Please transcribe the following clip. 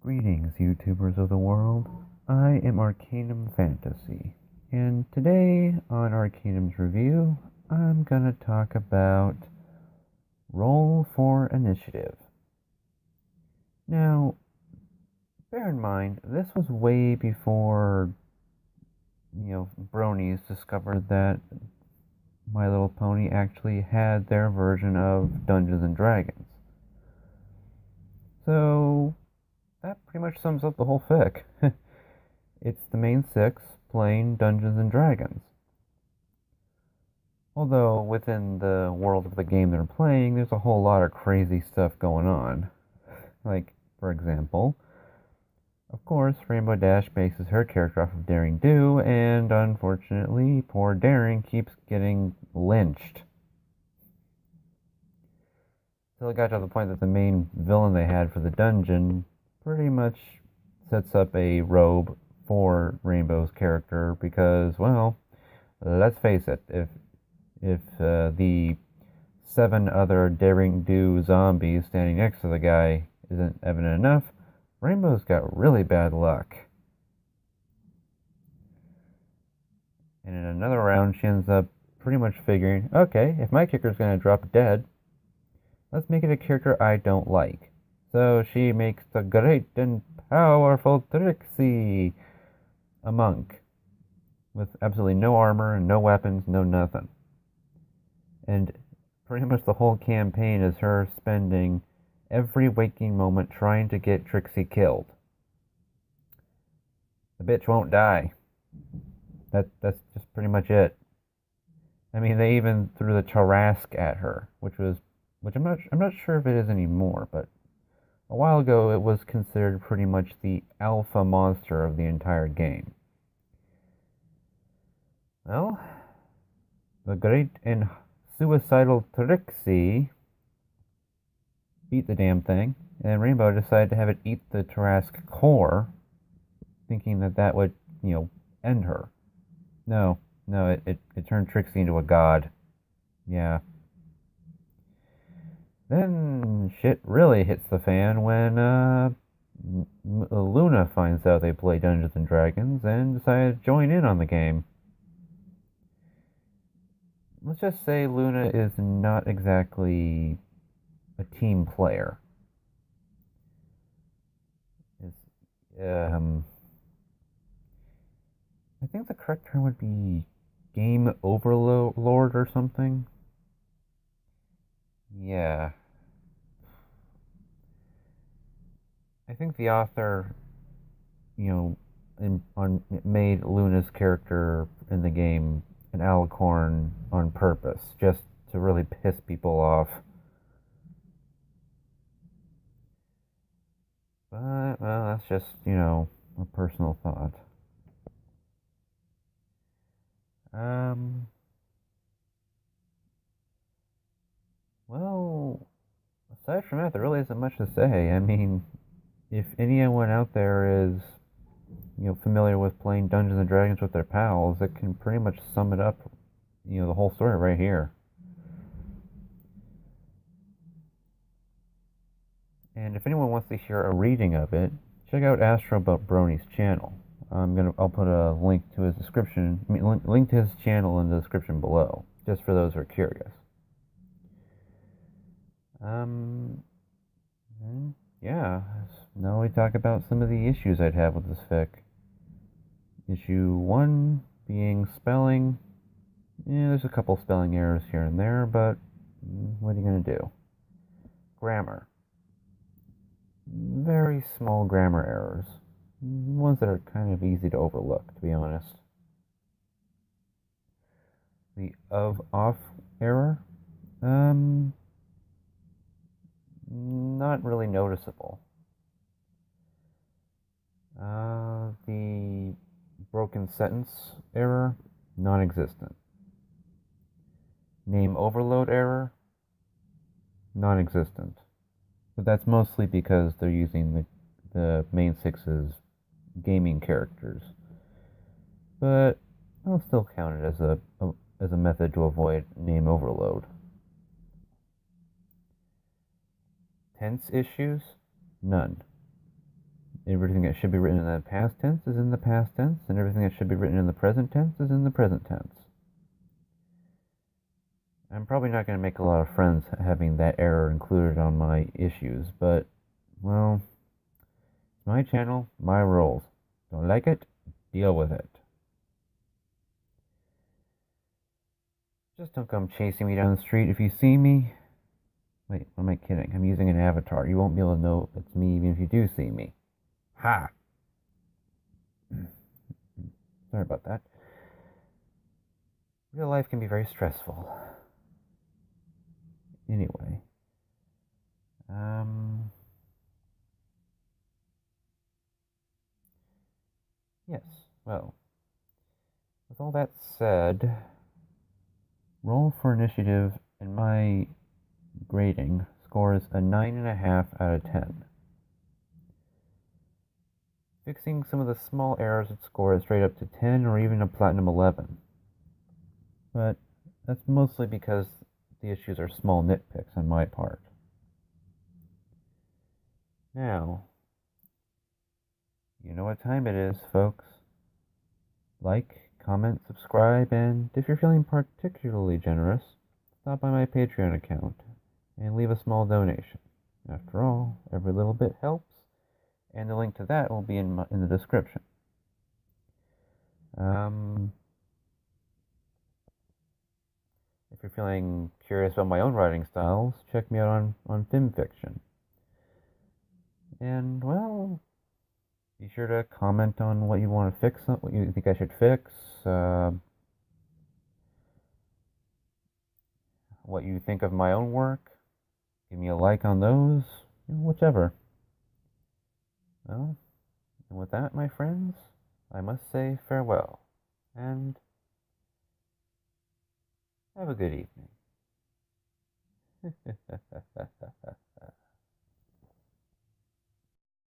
Greetings, YouTubers of the world. I am Arcanum Fantasy, and today on Arcanum's review, I'm gonna talk about Roll for Initiative. Now, bear in mind, this was way before, bronies discovered that My Little Pony actually had their version of Dungeons and Dragons. So, that pretty much sums up the whole fic. It's the main six playing Dungeons and Dragons. Although within the world of the game they're playing, there's a whole lot of crazy stuff going on. Like, for example, of course, Rainbow Dash bases her character off of Daring Do, and unfortunately, poor Daring keeps getting lynched. Till it got to the point that the main villain they had for the dungeon pretty much sets up a robe for Rainbow's character because, well, let's face it, if the 7 other Daring Do zombies standing next to the guy isn't evident enough, Rainbow's got really bad luck. And in another round, she ends up pretty much figuring, okay, if my kicker's gonna drop dead, let's make it a character I don't like. So she makes the great and powerful Trixie, a monk, with absolutely no armor and no weapons, no nothing. And pretty much the whole campaign is her spending every waking moment trying to get Trixie killed. The bitch won't die. That's just pretty much it. I mean, they even threw the Tarrasque at her, which I'm not sure if it is anymore, but a while ago it was considered pretty much the alpha monster of the entire game. Well, the great and suicidal Trixie beat the damn thing, and Rainbow decided to have it eat the Tarrasque core, thinking that would, end her. No, it turned Trixie into a god. Yeah. Then shit really hits the fan when Luna finds out they play Dungeons and Dragons and decides to join in on the game. Let's just say Luna is not exactly a team player. I think the correct term would be game overlord or something. Yeah. I think the author, made Luna's character in the game an alicorn on purpose, just to really piss people off. But, well, that's just, a personal thought. Well, aside from that, there really isn't much to say. I mean, if anyone out there is, familiar with playing Dungeons and Dragons with their pals, it can pretty much sum it up, the whole story right here. And if anyone wants to hear a reading of it, check out Astro Brony's channel. I'll put a link to his description, link to his channel in the description below, just for those who are curious. Yeah, now we talk about some of the issues I'd have with this fic. Issue 1 being spelling. Yeah, there's a couple spelling errors here and there, but what are you going to do? Grammar. Very small grammar errors. Ones that are kind of easy to overlook, to be honest. The of-off error. Not really noticeable. The broken sentence error, non-existent. Name overload error, non-existent. But that's mostly because they're using the main six's gaming characters. But I'll still count it as a method to avoid name overload. Tense issues? None. Everything that should be written in the past tense is in the past tense, and everything that should be written in the present tense is in the present tense. I'm probably not going to make a lot of friends having that error included on my issues, but, well, it's my channel, my rules. Don't like it? Deal with it. Just don't come chasing me down the street if you see me. Wait, what am I kidding? I'm using an avatar. You won't be able to know it's me even if you do see me. Ha! Sorry about that. Real life can be very stressful. Anyway. Yes, well, with all that said, roll for initiative in my grading scores a 9.5 out of 10. Fixing some of the small errors would score it straight up to 10 or even a platinum 11. But that's mostly because the issues are small nitpicks on my part. Now, you know what time it is, folks. Like, comment, subscribe, and if you're feeling particularly generous, stop by my Patreon account and leave a small donation. After all, every little bit helps, and the link to that will be in the description. If you're feeling curious about my own writing styles, check me out on FimFiction. And, well, be sure to comment on what you want to fix, what you think I should fix, what you think of my own work. Give me a like on those, whichever. Well, and with that, my friends, I must say farewell, and have a good evening.